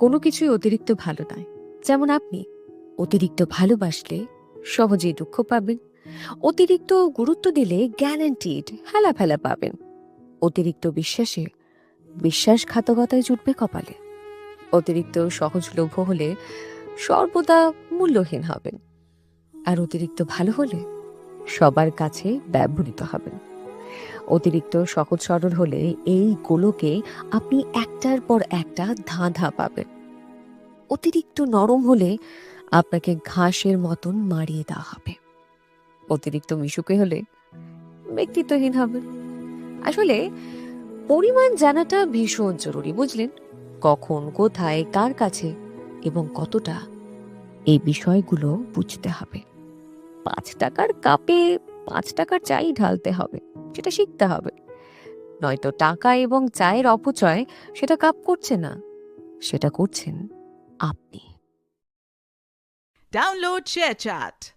কোনো কিছুই অতিরিক্ত ভালো নয়। যেমন আপনি অতিরিক্ত ভালোবাসলে সহজেই দুঃখ পাবেন, অতিরিক্ত গুরুত্ব দিলে গ্যারান্টিড হেলাফেলা পাবেন, অতিরিক্ত বিশ্বাসে বিশ্বাসঘাতকতায় জুটবে কপালে, অতিরিক্ত সহজলভ্য হলে সর্বদা মূল্যহীন হবেন, আর অতিরিক্ত ভালো হলে সবার কাছে ব্যবহৃত হবেন। অতিরিক্ত সহজ সরল হলে এই গোলকে আপনি একটার পর একটা ধাঁধা পাবেন। অতিরিক্ত নরম হলে আপনাকে ঘাসের মতন মারিয়ে দেওয়া হবে। অতিরিক্ত মিশুকে হলে ব্যক্তিত্বহীন হবেন। আসলে পরিমাণ জানাটা ভীষণ জরুরি, বুঝলেন? কখন, কোথায়, কার কাছে এবং কতটা, এই বিষয়গুলো বুঝতে হবে। ৫ টাকার কাপে ৫ টাকার চাই ঢালতে হবে, সেটা শিখতে হবে। নয়তো টাকা এবং চায়ের অপচয় সেটা কাপ করছে না, সেটা করছেন আপনি। Download ShareChat.